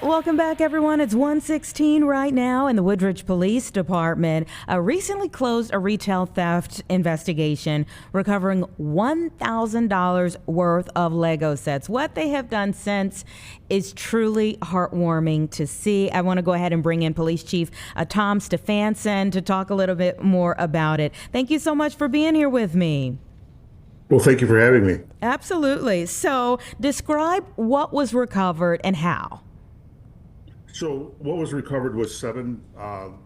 Welcome back, everyone. It's 1:16 right now, and the Woodridge Police Department recently closed a retail theft investigation, recovering $1,000 worth of Lego sets. What they have done since is truly heartwarming to see. I want to go ahead and bring in Police Chief Tom Stefanson to talk a little bit more about it. Thank you so much for being here with me. Well, thank you for having me. Absolutely. So, describe what was recovered and how. So what was recovered was seven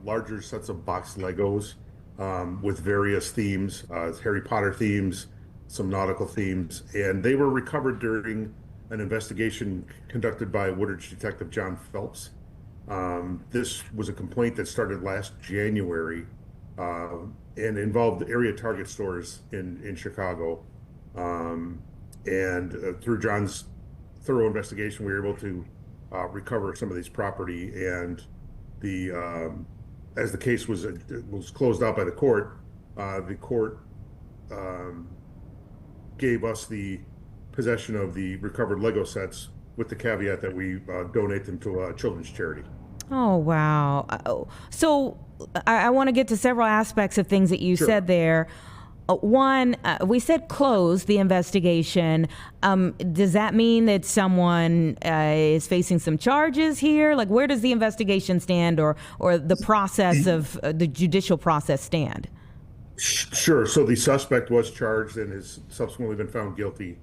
larger sets of boxed Legos with various themes, Harry Potter themes, some nautical themes, and they were recovered during an investigation conducted by Woodridge Detective John Phelps. This was a complaint that started last January and involved area Target stores in Chicago. Through John's thorough investigation, we were able to recover some of these property, and the as the case was closed out by the court gave us the possession of the recovered Lego sets with the caveat that we donate them to a children's charity. Oh, wow. So I want to get to several aspects of things that you Sure. said there. One, we said close the investigation. Does that mean that someone is facing some charges here? Like, where does the investigation stand, or the process of the judicial process stand? Sure. So the suspect was charged and has subsequently been found guilty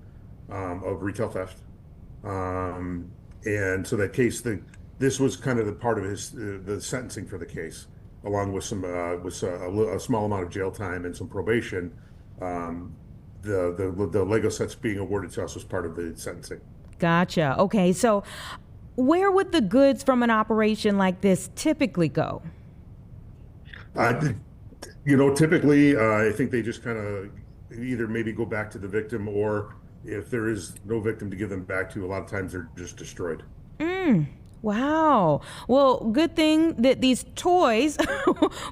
of retail theft. And so that case, this was kind of the part of the sentencing for the case, along with some a small amount of jail time and some probation. The Lego sets being awarded to us was part of the sentencing. Gotcha. Okay, so where would the goods from an operation like this typically go? Typically, I think they just kind of either maybe go back to the victim, or if there is no victim to give them back to, a lot of times they're just destroyed. Wow. Well, good thing that these toys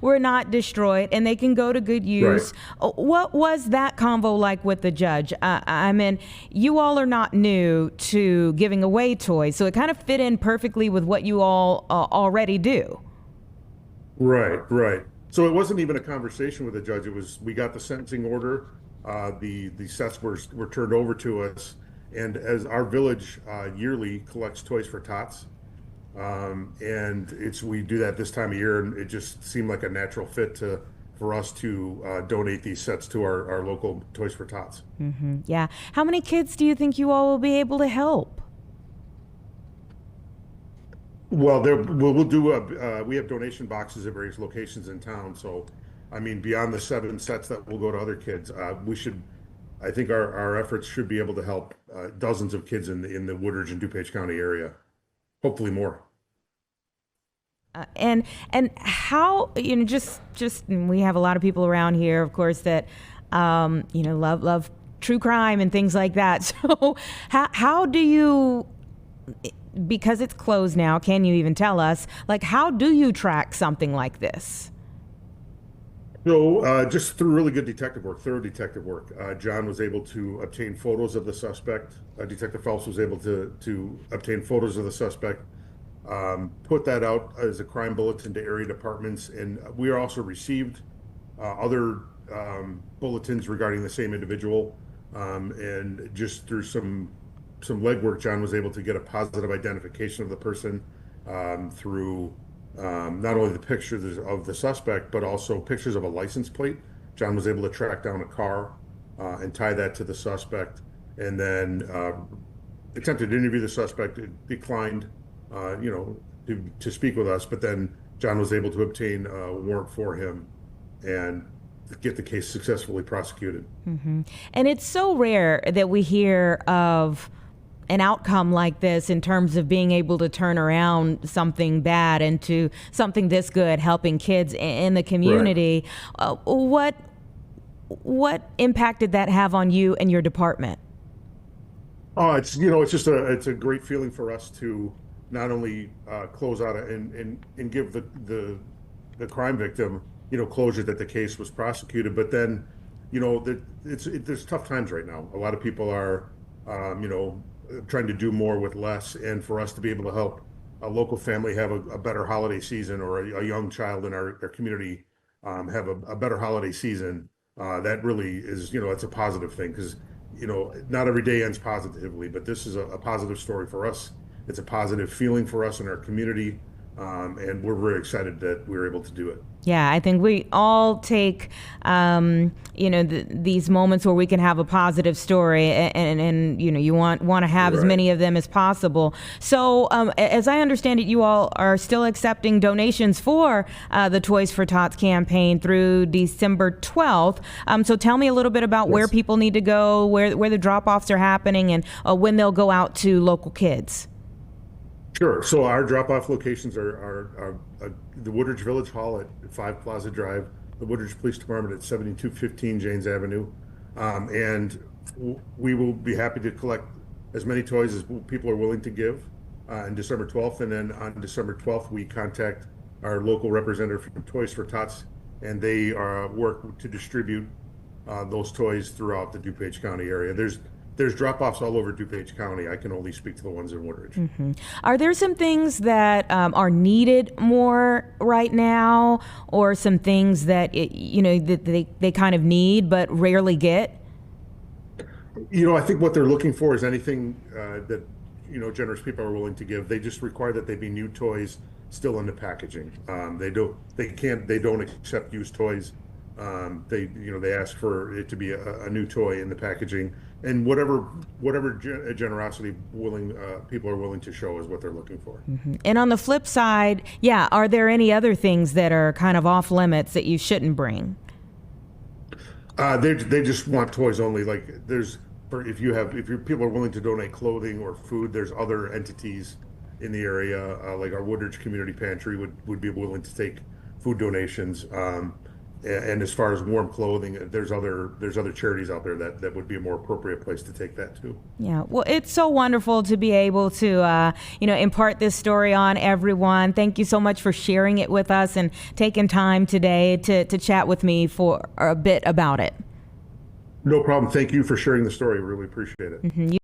were not destroyed and they can go to good use. Right. What was that convo like with the judge? I mean, you all are not new to giving away toys, so it kind of fit in perfectly with what you all already do. Right. So it wasn't even a conversation with the judge. It was, we got the sentencing order. The sets were turned over to us, and as our village yearly collects toys for tots. We do that this time of year, and it just seemed like a natural fit for us to donate these sets to our local Toys for Tots. Yeah. How many kids do you think you all will be able to help? Well, we'll do we have donation boxes at various locations in town. So, I mean, beyond the seven sets that will go to other kids, I think our efforts should be able to help dozens of kids in the Woodridge and DuPage County area. Hopefully more. And how, just we have a lot of people around here, of course, that love true crime and things like that. So how do you, because it's closed now, can you even tell us, like, how do you track something like this? So just through really good thorough detective work, John was able to obtain photos of the suspect. Detective Phelps was able to obtain photos of the suspect, put that out as a crime bulletin to area departments, and we also received other bulletins regarding the same individual. And just through some legwork, John was able to get a positive identification of the person through not only the pictures of the suspect, but also pictures of a license plate. John was able to track down a car and tie that to the suspect, and then attempted to interview the suspect. It declined, to speak with us, but then John was able to obtain a warrant for him and get the case successfully prosecuted. And it's so rare that we hear of an outcome like this in terms of being able to turn around something bad into something this good, helping kids in the community. Right. What impact did that have on you and your department? Oh, it's a great feeling for us to not only close out and give the crime victim closure that the case was prosecuted, but then there's tough times right now. A lot of people are trying to do more with less, and for us to be able to help a local family have a better holiday season, or a young child in our community have a better holiday season, that really is, it's a positive thing, because, not every day ends positively, but this is a positive story for us. It's a positive feeling for us in our community. And we're very excited that we were able to do it. Yeah, I think we all take, these moments where we can have a positive story, and you want to have as many of them as possible. So, as I understand it, you all are still accepting donations for the Toys for Tots campaign through December 12th. So, tell me a little bit about where people need to go, where the drop-offs are happening, and when they'll go out to local kids. Sure. So our drop-off locations are the Woodridge Village Hall at 5 Plaza Drive, the Woodridge Police Department at 7215 Janes Avenue, and we will be happy to collect as many toys as people are willing to give on December 12th. And then on December 12th, we contact our local representative from Toys for Tots, and they work to distribute those toys throughout the DuPage County area. There's drop-offs all over DuPage County. I can only speak to the ones in Woodridge. Mm-hmm. Are there some things that are needed more right now, or some things that that they kind of need but rarely get? I think what they're looking for is anything that generous people are willing to give. They just require that they be new toys still in the packaging. They don't accept used toys. They ask for it to be a new toy in the packaging, and whatever generosity people are willing to show is what they're looking for. Mm-hmm. And on the flip side, are there any other things that are kind of off limits that you shouldn't bring? They just want toys only. Like if people are willing to donate clothing or food, there's other entities in the area, like our Woodridge Community Pantry would be willing to take food donations. And as far as warm clothing, there's other charities out there that would be a more appropriate place to take that to. Yeah, well, it's so wonderful to be able to impart this story on everyone. Thank you so much for sharing it with us and taking time today to chat with me for a bit about it. No problem. Thank you for sharing the story. Really appreciate it. Mm-hmm.